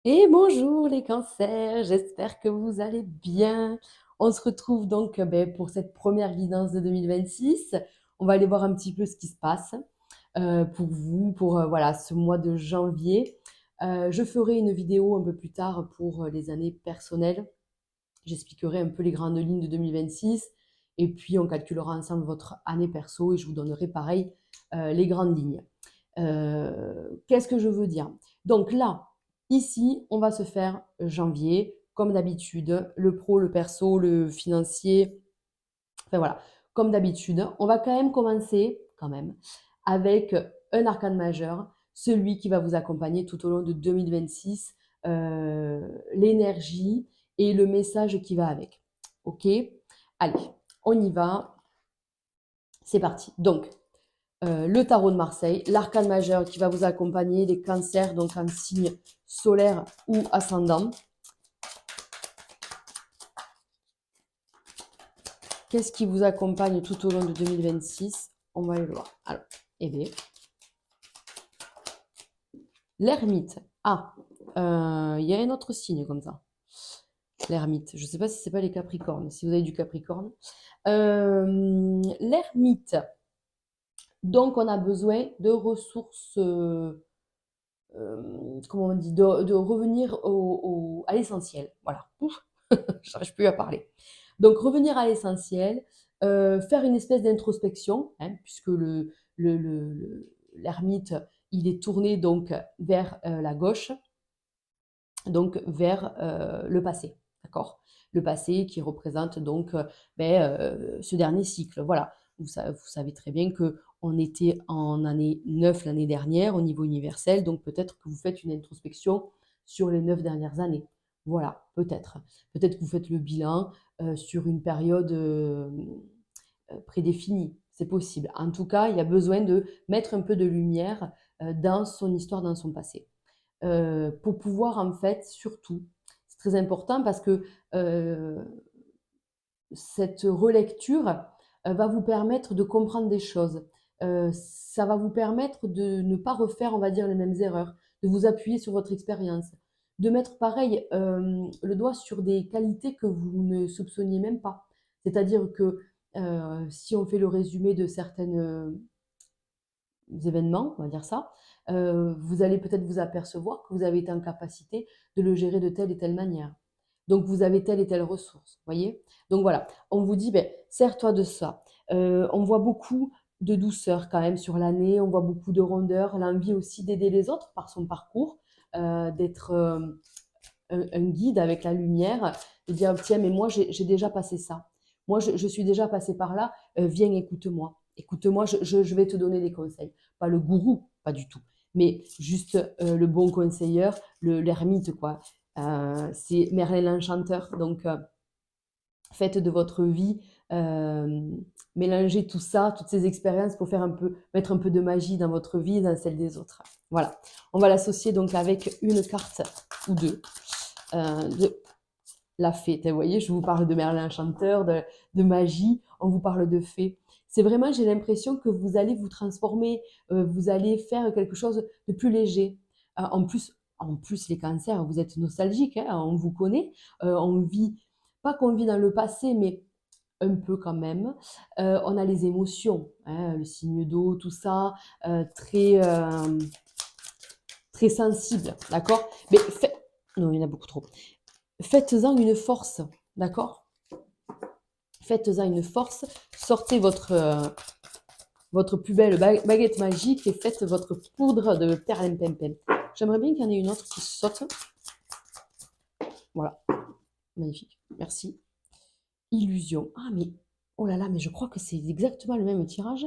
Et bonjour les cancers, j'espère que vous allez bien. On se retrouve donc pour cette première guidance de 2026. On va aller voir un petit peu ce qui se passe pour vous, pour voilà, ce mois de janvier. Je ferai une vidéo un peu plus tard pour les années personnelles. J'expliquerai un peu les grandes lignes de 2026 et puis on calculera ensemble votre année perso et je vous donnerai pareil les grandes lignes. Qu'est-ce que je veux dire? Donc là, ici, on va se faire janvier, comme d'habitude, le pro, le perso, le financier, enfin voilà, comme d'habitude. On va quand même commencer, quand même, avec un arcane majeur, celui qui va vous accompagner tout au long de 2026, l'énergie et le message qui va avec. Ok? Allez, on y va. C'est parti. Donc, le tarot de Marseille, l'arcane majeur qui va vous accompagner, les cancers, donc en signe solaire ou ascendant. Qu'est-ce qui vous accompagne tout au long de 2026? On va aller le voir. Alors, eh bien, l'ermite. Ah, il y a un autre signe comme ça. L'ermite. Je ne sais pas si c'est pas les capricornes, si vous avez du capricorne. L'ermite. Donc, on a besoin de ressources, comment on dit, de revenir à l'essentiel. Voilà. Ouf, j'arrive plus à parler. Donc, revenir à l'essentiel, faire une espèce d'introspection, hein, puisque l'ermite, il est tourné donc vers la gauche, donc vers le passé, d'accord? Le passé qui représente donc ce dernier cycle. Voilà, vous savez très bien que on était en année 9 l'année dernière au niveau universel, donc peut-être que vous faites une introspection sur les 9 dernières années. Voilà, peut-être. Peut-être que vous faites le bilan sur une période prédéfinie. C'est possible. En tout cas, il y a besoin de mettre un peu de lumière dans son histoire, dans son passé pour pouvoir en fait, surtout, c'est très important parce que cette relecture va vous permettre de comprendre des choses. Ça va vous permettre de ne pas refaire, on va dire, les mêmes erreurs, de vous appuyer sur votre expérience, de mettre pareil le doigt sur des qualités que vous ne soupçonniez même pas. C'est-à-dire que si on fait le résumé de certaines événements, on va dire ça, vous allez peut-être vous apercevoir que vous avez été en capacité de le gérer de telle et telle manière. Donc vous avez telle et telle ressource, voyez. Donc voilà, on vous dit, ben, sers-toi de ça. On voit beaucoup de douceur quand même sur l'année, on voit beaucoup de rondeur, l'envie aussi d'aider les autres par son parcours, d'être un guide avec la lumière, de dire, tiens, mais moi j'ai déjà passé ça. Moi je suis déjà passé par là, viens, écoute-moi. Écoute-moi, je vais te donner des conseils. Pas le gourou, pas du tout, mais juste le bon conseilleur, l'ermite, quoi. C'est Merlin l'Enchanteur. Donc, faites de votre vie, mélangez tout ça, toutes ces expériences pour faire un peu, mettre un peu de magie dans votre vie et dans celle des autres. Voilà. On va l'associer donc avec une carte ou deux de la fée. Vous voyez, je vous parle de Merlin Enchanteur, de magie, on vous parle de fée. C'est vraiment, j'ai l'impression que vous allez vous transformer, vous allez faire quelque chose de plus léger. En plus, les cancers, vous êtes nostalgique, hein, on vous connaît, on vit, pas qu'on vit dans le passé, mais un peu quand même. On a les émotions, hein, le signe d'eau, tout ça, très, très sensible, d'accord? Mais non, il y en a beaucoup trop. Faites-en une force, d'accord? Faites-en une force, sortez votre plus belle baguette magique et faites votre poudre de perlimpinpin. J'aimerais bien qu'il y en ait une autre qui saute. Voilà, magnifique, merci. Illusion. Ah mais, oh là là, mais je crois que c'est exactement le même tirage.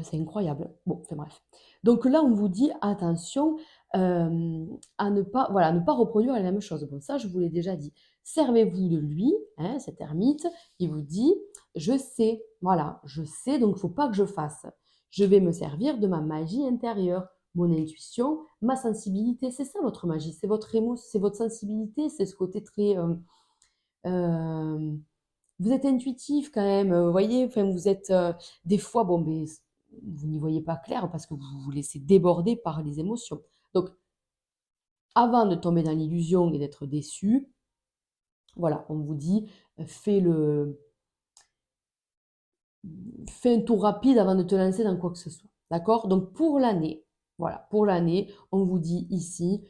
C'est incroyable. Bon, enfin bref. Donc là, on vous dit attention, à ne pas voilà, ne pas reproduire la même chose. Bon, ça, je vous l'ai déjà dit. Servez-vous de lui, hein, cet ermite, il vous dit: «Je sais, voilà, je sais, donc il ne faut pas que je fasse. Je vais me servir de ma magie intérieure, mon intuition, ma sensibilité». C'est ça votre magie, c'est votre sensibilité, c'est ce côté très, hem vous êtes intuitif quand même, vous voyez, enfin vous êtes, des fois, bon, beh, vous n'y voyez pas clair parce que vous vous laissez déborder par les émotions. Donc avant de tomber dans l'illusion et d'être déçu, voilà, on vous dit, fais un tour rapide avant de te lancer dans quoi que ce soit. D'accord? Donc pour l'année, voilà, pour l'année, on vous dit ici,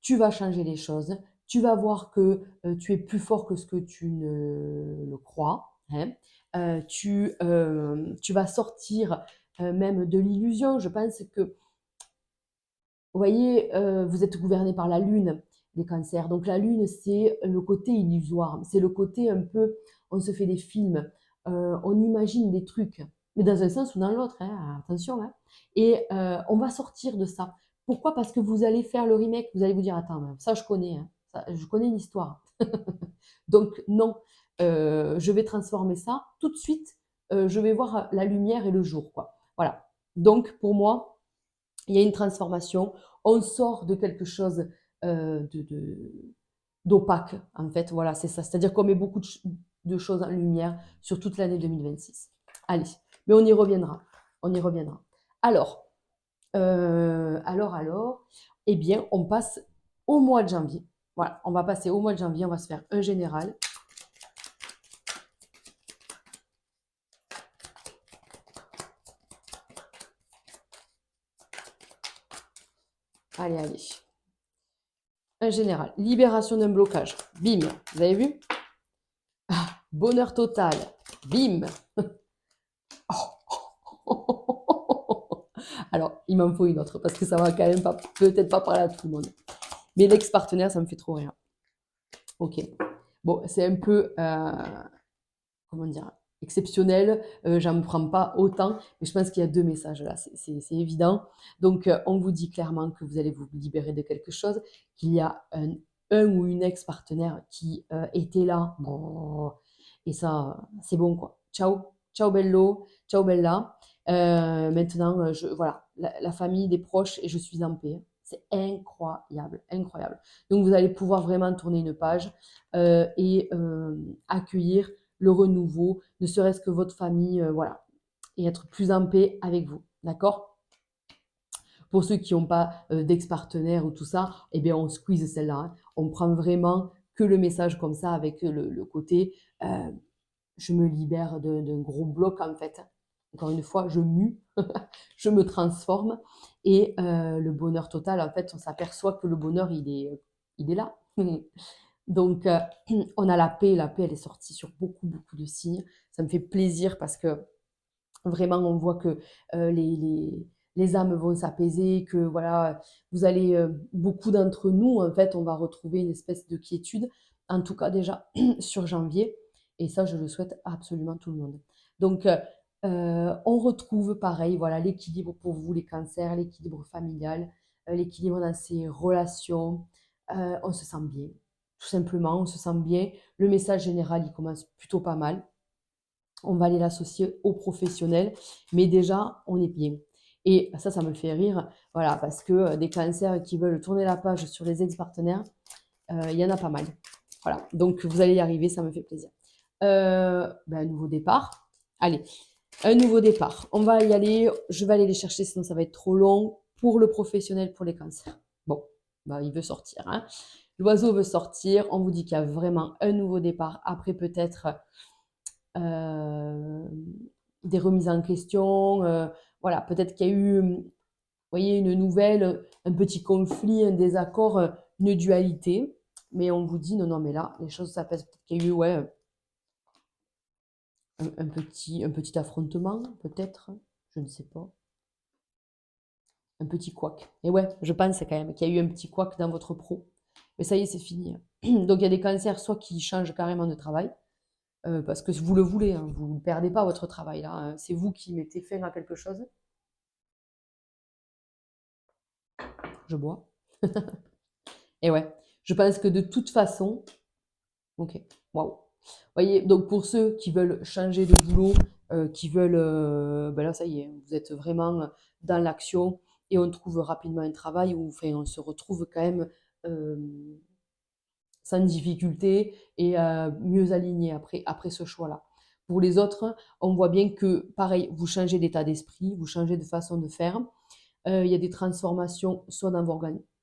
tu vas changer les choses, tu vas voir que tu es plus fort que ce que tu ne le crois, hein. Tu vas sortir même de l'illusion. Je pense que vous voyez, vous êtes gouverné par la lune, les cancers. Donc la lune, c'est le côté illusoire. C'est le côté un peu, on se fait des films, on imagine des trucs, mais dans un sens ou dans l'autre, hein, attention, hein. Et on va sortir de ça. Pourquoi? Parce que vous allez faire le remake, vous allez vous dire, attends, ça je connais, hein, je connais l'histoire. Donc non, je vais transformer ça tout de suite, je vais voir la lumière et le jour, quoi. Voilà. Donc pour moi, il y a une transformation, on sort de quelque chose d'opaque, en fait, voilà, c'est ça. C'est-à-dire qu'on met beaucoup de choses en lumière sur toute l'année 2026. Allez, mais on y reviendra, on y reviendra. Alors, eh bien, on passe au mois de janvier. Voilà, on va passer au mois de janvier, on va se faire un général. Allez, allez. Un général. Libération d'un blocage. Bim. Vous avez vu? Bonheur total. Bim. Alors, il m'en faut une autre parce que ça va quand même pas, peut-être pas parler à tout le monde. Mais l'ex-partenaire, ça me fait trop rire. Ok. Bon, c'est un peu, comment dire, exceptionnel. J'en prends pas autant, mais je pense qu'il y a deux messages là, c'est évident. Donc, on vous dit clairement que vous allez vous libérer de quelque chose, qu'il y a un ou une ex-partenaire qui était là. Bon, et ça, c'est bon quoi. Ciao, ciao bello, ciao bella. Maintenant, voilà, la famille, des proches, et je suis en paix. C'est incroyable, incroyable. Donc, vous allez pouvoir vraiment tourner une page et accueillir le renouveau, ne serait-ce que votre famille, voilà, et être plus en paix avec vous, d'accord? Pour ceux qui n'ont pas d'ex-partenaire ou tout ça, eh bien, on squeeze celle-là, hein. On prend vraiment que le message comme ça avec le côté euh, je me libère d'un gros bloc en fait. Encore une fois, je mue, je me transforme et le bonheur total, en fait, on s'aperçoit que le bonheur, il est là. Donc, on a la paix. La paix, elle est sortie sur beaucoup, beaucoup de signes. Ça me fait plaisir parce que vraiment, on voit que les âmes vont s'apaiser, que voilà, vous allez, beaucoup d'entre nous, en fait, on va retrouver une espèce de quiétude, en tout cas déjà sur janvier. Et ça, je le souhaite à absolument tout le monde. Donc, on retrouve pareil, voilà, l'équilibre pour vous, les cancers, l'équilibre familial, l'équilibre dans ses relations. On se sent bien, tout simplement, on se sent bien. Le message général, il commence plutôt pas mal. On va aller l'associer au professionnel, mais déjà, on est bien. Et ça me fait rire, voilà, parce que des cancers qui veulent tourner la page sur les ex-partenaires, il y en a pas mal. Voilà, donc vous allez y arriver, ça me fait plaisir. Un nouveau départ. Allez, un nouveau départ. On va y aller, je vais aller les chercher, sinon ça va être trop long pour le professionnel, pour les cancers. Bon, il veut sortir, hein. L'oiseau veut sortir, on vous dit qu'il y a vraiment un nouveau départ. Après peut-être euh, des remises en question. Voilà, peut-être qu'il y a eu, vous voyez, une nouvelle, un petit conflit, un désaccord, une dualité. Mais on vous dit, non, non, mais là, les choses s'apaisent. Peut-être qu'il y a eu, ouais, un petit affrontement, peut-être. Je ne sais pas. Un petit couac. Et ouais, je pense quand même qu'il y a eu un petit couac dans votre pro. Mais ça y est, c'est fini. Donc il y a des cancers, soit qui changent carrément de travail, parce que vous le voulez, hein, vous ne perdez pas votre travail là, hein. C'est vous qui mettez fin à quelque chose. Je bois. Et ouais, je pense que de toute façon, ok, waouh. Voyez, donc pour ceux qui veulent changer de boulot, qui veulent, là ça y est, vous êtes vraiment dans l'action et on trouve rapidement un travail où, enfin, on se retrouve quand même euh, sans difficulté et mieux aligné après ce choix-là. Pour les autres, on voit bien que, pareil, vous changez d'état d'esprit, vous changez de façon de faire. Il y a des transformations soit dans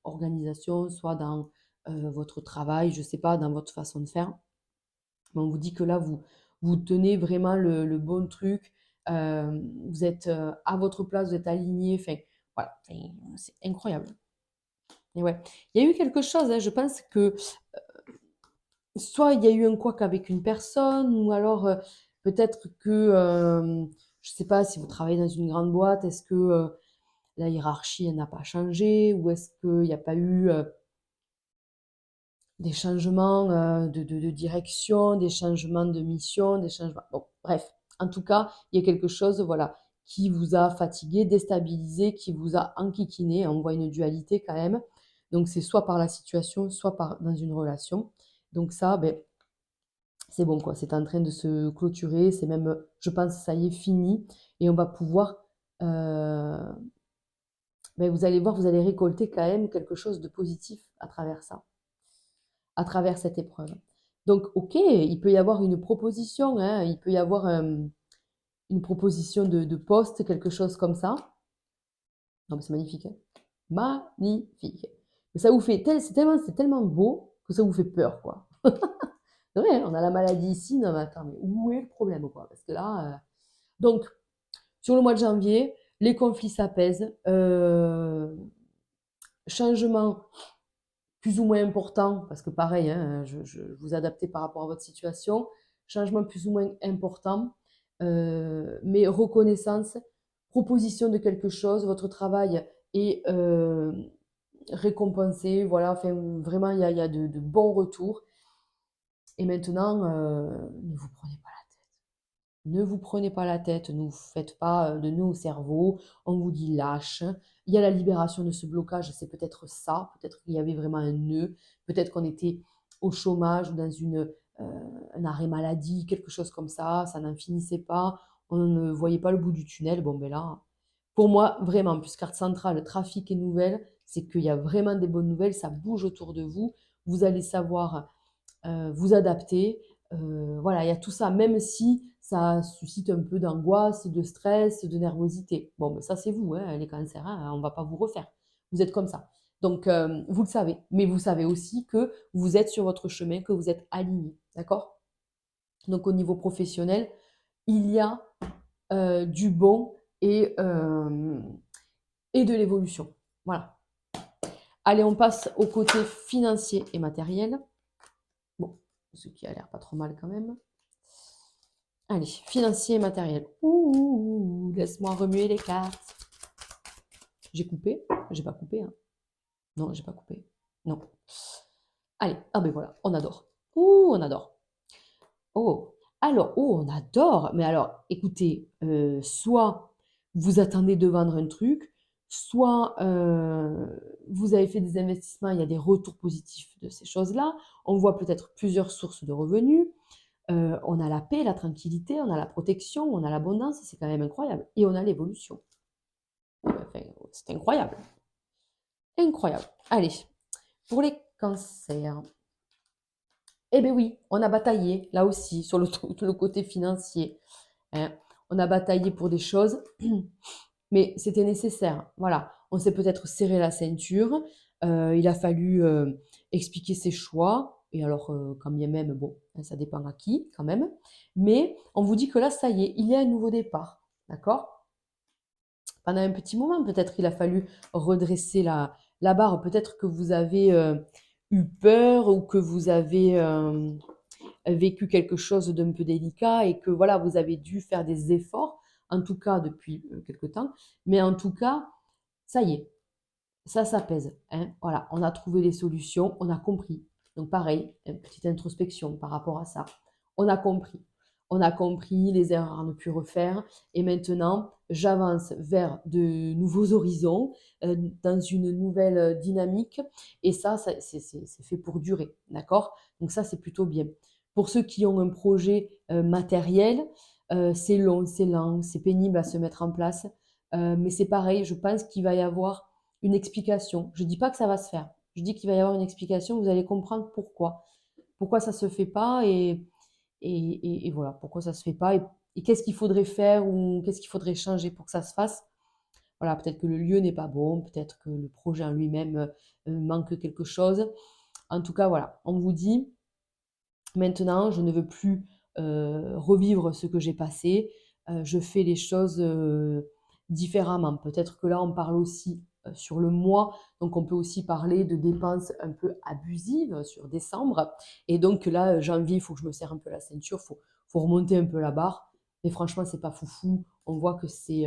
organisation, soit dans votre travail, je ne sais pas, dans votre façon de faire. Mais on vous dit que là, vous tenez vraiment le bon truc, vous êtes à votre place, vous êtes aligné, enfin, voilà, c'est incroyable. Et ouais, il y a eu quelque chose, hein, je pense que soit il y a eu un couac avec une personne, ou alors peut-être que, je ne sais pas si vous travaillez dans une grande boîte, est-ce que la hiérarchie elle n'a pas changé, ou est-ce qu'il n'y a pas eu des changements de direction, des changements de mission, des changements. Bon, bref, en tout cas, il y a quelque chose, voilà, qui vous a fatigué, déstabilisé, qui vous a enquiquiné. On voit une dualité quand même. Donc, c'est soit par la situation, soit dans une relation. Donc, ça, ben, c'est bon, quoi. C'est en train de se clôturer. C'est même, je pense, ça y est, fini. Et on va pouvoir. euh, ben, vous allez voir, vous allez récolter quand même quelque chose de positif à travers ça, à travers cette épreuve. Donc, ok, il peut y avoir une proposition, hein, il peut y avoir une proposition de poste, quelque chose comme ça. Non, mais c'est magnifique, hein. Magnifique. Mais ça vous fait, c'est tellement beau que ça vous fait peur, quoi. C'est vrai, hein, on a la maladie ici, non mais attends, mais où est le problème, quoi? Parce que là, donc, sur le mois de janvier, les conflits s'apaisent, changement plus ou moins important, parce que pareil, hein, je vous adaptez par rapport à votre situation, changement plus ou moins important, mais reconnaissance, proposition de quelque chose, votre travail est récompensé, voilà, enfin, vraiment, il y a de bons retours. Et maintenant, ne vous prenez pas la tête. Ne vous prenez pas la tête, ne vous faites pas de nœuds au cerveau, on vous dit lâche. Il y a la libération de ce blocage, c'est peut-être ça, peut-être qu'il y avait vraiment un nœud, peut-être qu'on était au chômage ou dans un arrêt maladie, quelque chose comme ça n'en finissait pas, on ne voyait pas le bout du tunnel. Bon, ben là, pour moi, vraiment, plus carte centrale, trafic et nouvelles, c'est qu'il y a vraiment des bonnes nouvelles, ça bouge autour de vous, vous allez savoir vous adapter. Voilà, il y a tout ça, même si ça suscite un peu d'angoisse, de stress, de nervosité. Bon, mais ça, c'est vous, hein, les cancers, hein, on ne va pas vous refaire. Vous êtes comme ça. Donc, vous le savez. Mais vous savez aussi que vous êtes sur votre chemin, que vous êtes aligné. D'accord? Donc, au niveau professionnel, il y a du bon et de l'évolution. Voilà. Allez, on passe au côté financier et matériel. Bon, ce qui a l'air pas trop mal quand même. Allez, financier et matériel. Ouh, laisse-moi remuer les cartes. J'ai coupé? J'ai pas coupé, hein. Non, j'ai pas coupé. Non. Allez, ah ben voilà, on adore. Ouh, on adore. Oh, alors, oh, on adore. Mais alors, écoutez, soit vous attendez de vendre un truc, soit vous avez fait des investissements, il y a des retours positifs de ces choses-là. On voit peut-être plusieurs sources de revenus. On a la paix, la tranquillité, on a la protection, on a l'abondance, c'est quand même incroyable. Et on a l'évolution. Enfin, c'est incroyable. Incroyable. Allez, pour les cancers. Eh bien oui, on a bataillé, là aussi, sur le côté financier, hein. On a bataillé pour des choses, mais c'était nécessaire. Voilà, on s'est peut-être serré la ceinture, il a fallu expliquer ses choix, et alors quand bien même, bon, hein, ça dépend à qui quand même, mais on vous dit que là, ça y est, il y a un nouveau départ, d'accord? Pendant un petit moment, peut-être qu'il a fallu redresser la barre, peut-être que vous avez eu peur ou que vous avez vécu quelque chose d'un peu délicat et que voilà, vous avez dû faire des efforts, en tout cas depuis quelque temps, mais en tout cas, ça y est, ça s'apaise, hein. Voilà, on a trouvé les solutions, on a compris. Donc pareil, une petite introspection par rapport à ça. On a compris. On a compris les erreurs à ne plus refaire. Et maintenant, j'avance vers de nouveaux horizons, dans une nouvelle dynamique. Et ça, c'est fait pour durer. D'accord? Donc ça, c'est plutôt bien. Pour ceux qui ont un projet matériel, c'est long, c'est lent, c'est pénible à se mettre en place. Mais c'est pareil, je pense qu'il va y avoir une explication. Je ne dis pas que ça va se faire. Je dis qu'il va y avoir une explication, vous allez comprendre pourquoi. Pourquoi ça ne se fait pas et voilà, pourquoi ça ne se fait pas et qu'est-ce qu'il faudrait faire ou qu'est-ce qu'il faudrait changer pour que ça se fasse. Voilà, peut-être que le lieu n'est pas bon, peut-être que le projet en lui-même manque quelque chose. En tout cas, voilà, on vous dit, maintenant, je ne veux plus revivre ce que j'ai passé. Je fais les choses différemment. Peut-être que là, on parle aussi sur le mois, donc on peut aussi parler de dépenses un peu abusives sur décembre. Et donc là, janvier, il faut que je me serre un peu la ceinture, faut remonter un peu la barre. Mais franchement, c'est pas foufou. On voit que c'est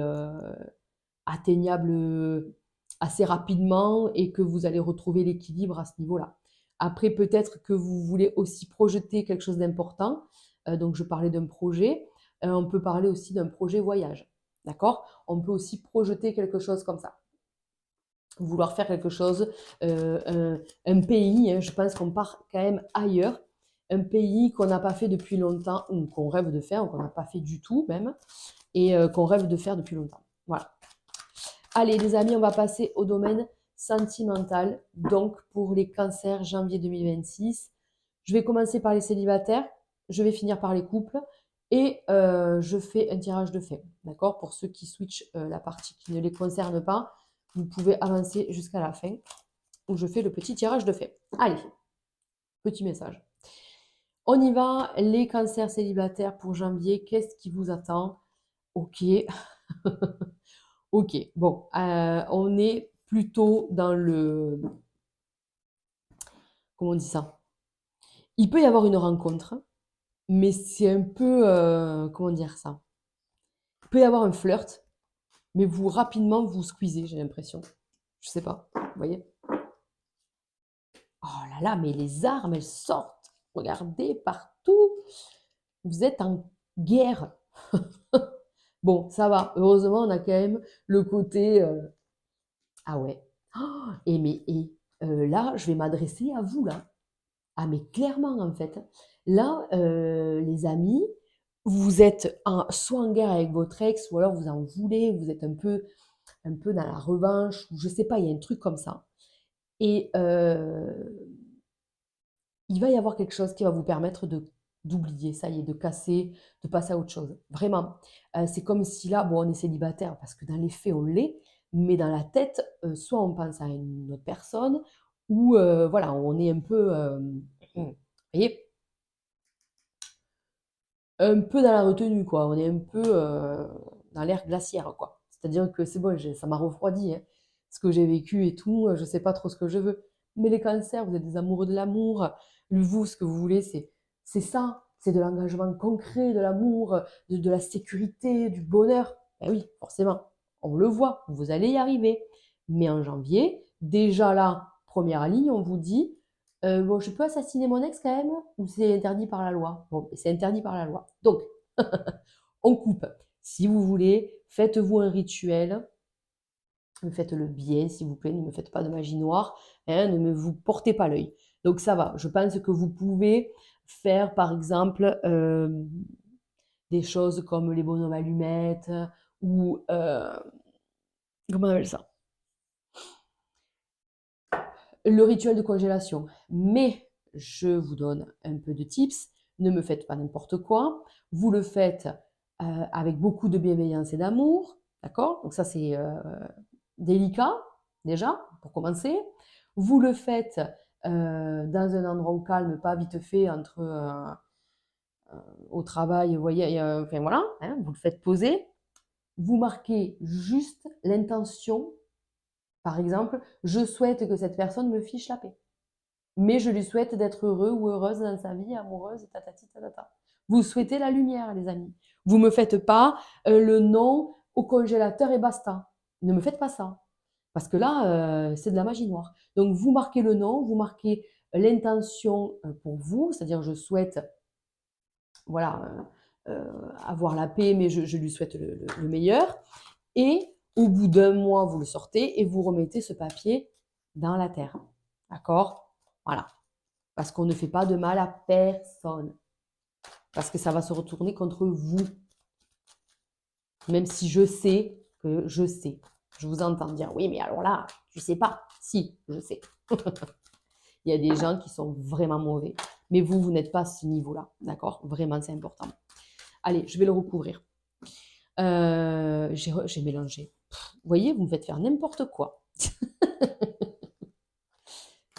atteignable assez rapidement et que vous allez retrouver l'équilibre à ce niveau-là. Après, peut-être que vous voulez aussi projeter quelque chose d'important. Donc, je parlais d'un projet. On peut parler aussi d'un projet voyage. D'accord? On peut aussi projeter quelque chose comme ça. Vouloir faire quelque chose, un pays, hein, je pense qu'on part quand même ailleurs. Un pays qu'on n'a pas fait depuis longtemps, ou qu'on rêve de faire, ou qu'on n'a pas fait du tout même, et qu'on rêve de faire depuis longtemps. Voilà. Allez les amis, on va passer au domaine sentimental. Donc pour les cancers janvier 2026, je vais commencer par les célibataires, je vais finir par les couples et je fais un tirage de fait. D'accord? Pour ceux qui switchent la partie qui ne les concerne pas, vous pouvez avancer jusqu'à la fin où je fais le petit tirage de fait. Allez, petit message. On y va, les cancers célibataires pour janvier, qu'est-ce qui vous attend? Ok. Ok, bon, on est plutôt dans le... Comment on dit ça? Il peut y avoir une rencontre, mais c'est un peu... comment dire ça? Il peut y avoir un flirt, mais vous rapidement vous squeezez, j'ai l'impression. Je sais pas, vous voyez? Oh là là, mais les armes, elles sortent. Regardez partout. Vous êtes en guerre. Bon, ça va. Heureusement, on a quand même le côté... ah ouais. Oh, là, je vais m'adresser à vous, là. Ah, mais clairement, en fait. Là, les amis, vous êtes soit en guerre avec votre ex, ou alors vous en voulez, vous êtes un peu dans la revanche, ou je sais pas, il y a un truc comme ça. Et il va y avoir quelque chose qui va vous permettre d'oublier, ça y est, de casser, de passer à autre chose. Vraiment. C'est comme si là, bon, on est célibataire, parce que dans les faits, on l'est, mais dans la tête, soit on pense à une autre personne, ou voilà, on est un peu... vous voyez, un peu dans la retenue, quoi. On est un peu dans l'air glaciaire, quoi. C'est-à-dire que c'est bon, ça m'a refroidi, hein. Ce que j'ai vécu et tout, je sais pas trop ce que je veux. Mais les cancers, vous êtes des amoureux de l'amour. Vous, ce que vous voulez, c'est ça. C'est de l'engagement concret, de l'amour, de la sécurité, du bonheur. Ben oui, forcément. On le voit, vous allez y arriver. Mais en janvier, déjà là, première ligne, on vous dit, bon, je peux assassiner mon ex quand même ou c'est interdit par la loi? Bon, c'est interdit par la loi. Donc, on coupe. Si vous voulez, faites-vous un rituel. Faites-le bien, s'il vous plaît. Ne me faites pas de magie noire. Hein, ne me vous portez pas l'œil. Donc, ça va. Je pense que vous pouvez faire, par exemple, des choses comme les bonhommes allumettes ou... comment on appelle ça? Le rituel de congélation. Mais je vous donne un peu de tips. Ne me faites pas n'importe quoi. Vous le faites avec beaucoup de bienveillance et d'amour. D'accord? Donc ça, c'est délicat, déjà, pour commencer. Vous le faites dans un endroit calme, pas vite fait, au travail, vous voyez, enfin voilà, hein, vous le faites poser. Vous marquez juste l'intention. Par exemple, je souhaite que cette personne me fiche la paix. Mais je lui souhaite d'être heureux ou heureuse dans sa vie, amoureuse, tatati tatata. Vous souhaitez la lumière, les amis. Vous ne me faites pas le nom au congélateur et basta. Ne me faites pas ça. Parce que là, c'est de la magie noire. Donc, vous marquez le nom, vous marquez l'intention pour vous, c'est-à-dire je souhaite, voilà, avoir la paix, mais je lui souhaite le meilleur. Et au bout d'un mois, vous le sortez et vous remettez ce papier dans la terre. D'accord? Voilà. Parce qu'on ne fait pas de mal à personne. Parce que ça va se retourner contre vous. Même si je sais que je sais. Je vous entends dire, oui, mais alors là, tu sais pas. Si, je sais. Il y a des gens qui sont vraiment mauvais. Mais vous n'êtes pas à ce niveau-là. D'accord? Vraiment, c'est important. Allez, je vais le recouvrir. J'ai mélangé. Vous voyez, vous me faites faire n'importe quoi.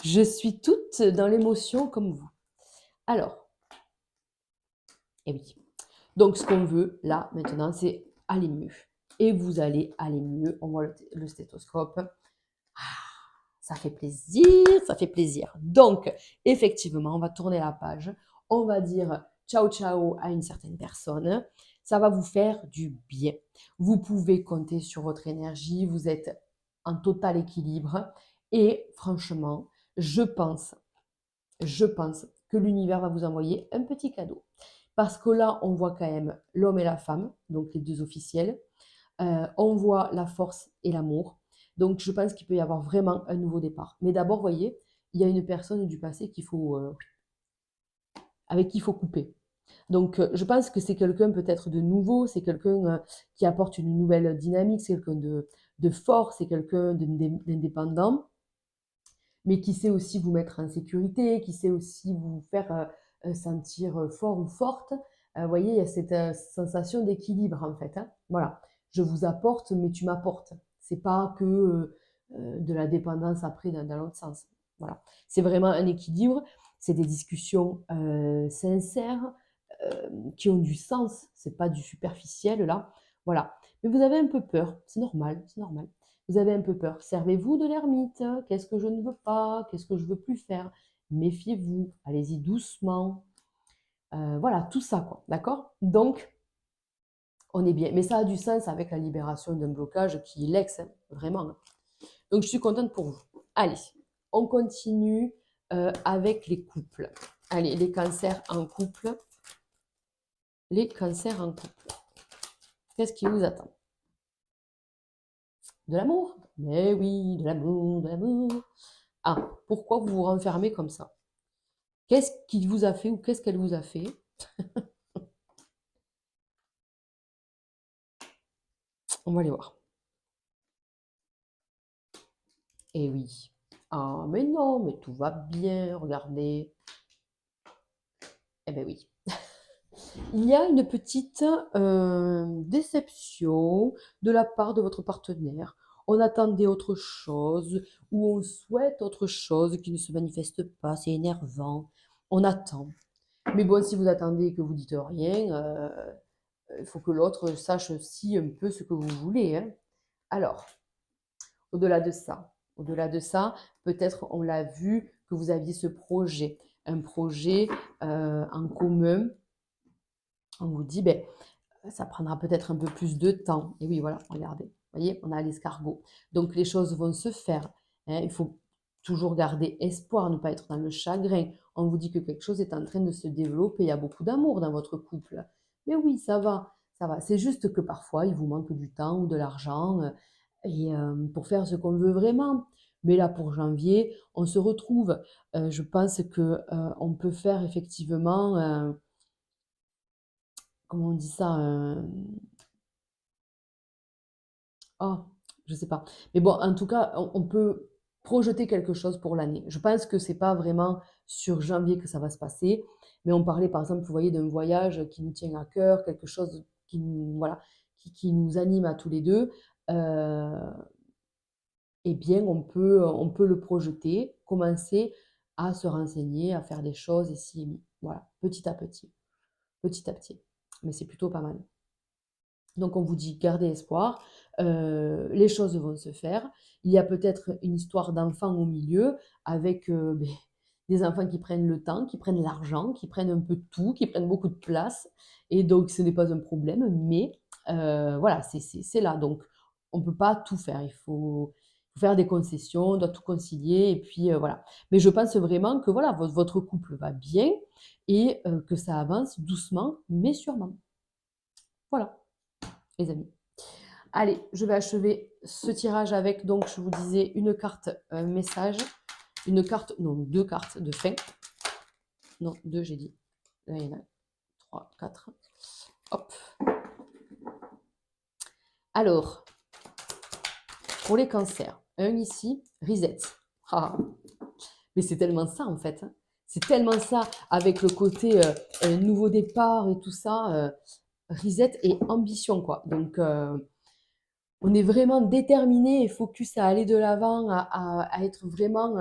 Je suis toute dans l'émotion comme vous. Alors, eh oui. Donc, ce qu'on veut, là, maintenant, c'est aller mieux. Et vous allez aller mieux. On voit le stéthoscope. Ah, ça fait plaisir, ça fait plaisir. Donc, effectivement, on va tourner la page. On va dire ciao, ciao à une certaine personne. Ça va vous faire du bien. Vous pouvez compter sur votre énergie. Vous êtes en total équilibre. Et franchement, je pense que l'univers va vous envoyer un petit cadeau. Parce que là, on voit quand même l'homme et la femme, donc les deux officiels. On voit la force et l'amour. Donc, je pense qu'il peut y avoir vraiment un nouveau départ. Mais d'abord, voyez, il y a une personne du passé avec qui il faut couper. Donc, je pense que c'est quelqu'un peut-être de nouveau, c'est quelqu'un qui apporte une nouvelle dynamique, c'est quelqu'un de fort, c'est quelqu'un d'indépendant, mais qui sait aussi vous mettre en sécurité, qui sait aussi vous faire sentir fort ou forte. Vous voyez, il y a cette sensation d'équilibre en fait, hein. Voilà, je vous apporte, mais tu m'apportes. C'est pas que de la dépendance après dans l'autre sens. Voilà, c'est vraiment un équilibre. C'est des discussions sincères qui ont du sens. C'est pas du superficiel là. Voilà. Mais vous avez un peu peur. C'est normal, c'est normal. Vous avez un peu peur. Servez-vous de l'ermite. Qu'est-ce que je ne veux pas? Qu'est-ce que je veux plus faire? Méfiez-vous. Allez-y doucement. Voilà, tout ça, quoi. D'accord? Donc, on est bien. Mais ça a du sens avec la libération d'un blocage qui est l'ex, hein, vraiment, hein. Donc, je suis contente pour vous. Allez, on continue avec les couples. Allez, les cancers en couple. Les cancers en couple. Qu'est-ce qui vous attend? De l'amour? Mais oui, de l'amour, de l'amour. Ah, pourquoi vous vous renfermez comme ça? Qu'est-ce qu'il vous a fait ou qu'est-ce qu'elle vous a fait? On va aller voir. Eh oui. Ah, mais non, mais tout va bien, regardez. Eh ben oui. Il y a une petite déception de la part de votre partenaire. On attendait autre chose ou on souhaite autre chose qui ne se manifeste pas. C'est énervant. On attend. Mais bon, si vous attendez et que vous dites rien, il faut que l'autre sache aussi un peu ce que vous voulez, hein. Alors, au-delà de ça, peut-être on l'a vu que vous aviez ce projet, un projet en commun. On vous dit, ben, ça prendra peut-être un peu plus de temps. Et oui, voilà, regardez, vous voyez, on a l'escargot. Donc les choses vont se faire, hein. Il faut toujours garder espoir, ne pas être dans le chagrin. On vous dit que quelque chose est en train de se développer, il y a beaucoup d'amour dans votre couple. Mais oui, ça va, ça va. C'est juste que parfois, il vous manque du temps ou de l'argent pour faire ce qu'on veut vraiment. Mais là, pour janvier, on se retrouve. Je pense que on peut faire effectivement, comment on dit ça, oh, je sais pas. Mais bon, en tout cas, on peut projeter quelque chose pour l'année. Je pense que c'est pas vraiment sur janvier que ça va se passer, mais on parlait par exemple, vous voyez, d'un voyage qui nous tient à cœur, quelque chose qui nous, voilà, qui nous anime à tous les deux. Euh, eh bien, on peut le projeter, commencer à se renseigner, à faire des choses ici et là. Voilà, petit à petit, petit à petit. Mais c'est plutôt pas mal. Donc on vous dit gardez espoir, les choses vont se faire. Il y a peut-être une histoire d'enfant au milieu avec des enfants qui prennent le temps, qui prennent l'argent, qui prennent un peu de tout, qui prennent beaucoup de place. Et donc ce n'est pas un problème, mais voilà, c'est là. Donc on ne peut pas tout faire. Il faut faire des concessions, on doit tout concilier. Et puis voilà. Mais je pense vraiment que voilà, votre couple va bien et que ça avance doucement, mais sûrement. Voilà, les amis. Allez, je vais achever ce tirage avec, donc je vous disais, une carte message, une carte, non, deux cartes de fin. Non, deux, j'ai dit. Là, il y en a trois, quatre. Hop. Alors, pour les cancers, un ici, reset. Ah, mais c'est tellement ça en fait, hein. C'est tellement ça avec le côté nouveau départ et tout ça. reset et ambition, quoi. Donc, on est vraiment déterminé et focus à aller de l'avant, à être vraiment,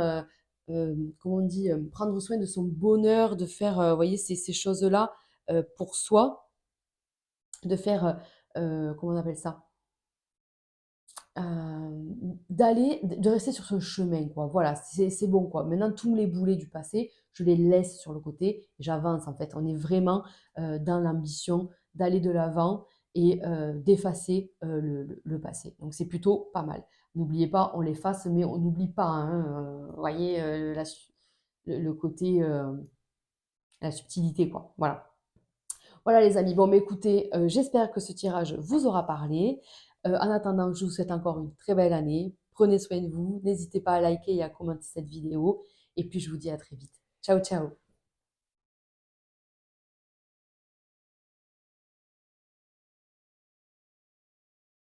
comment on dit, prendre soin de son bonheur, de faire, vous voyez, ces choses-là pour soi, de faire, comment on appelle ça? De rester sur ce chemin, quoi. Voilà, c'est bon, quoi. Maintenant, tous les boulets du passé, je les laisse sur le côté, j'avance, en fait. On est vraiment dans l'ambition d'aller de l'avant et d'effacer le passé. Donc, c'est plutôt pas mal. N'oubliez pas, on l'efface, mais on n'oublie pas, hein, vous voyez, le côté, la subtilité, quoi. Voilà. Voilà les amis, bon mais écoutez, j'espère que ce tirage vous aura parlé. En attendant, je vous souhaite encore une très belle année. Prenez soin de vous, n'hésitez pas à liker et à commenter cette vidéo et puis je vous dis à très vite. Ciao, ciao.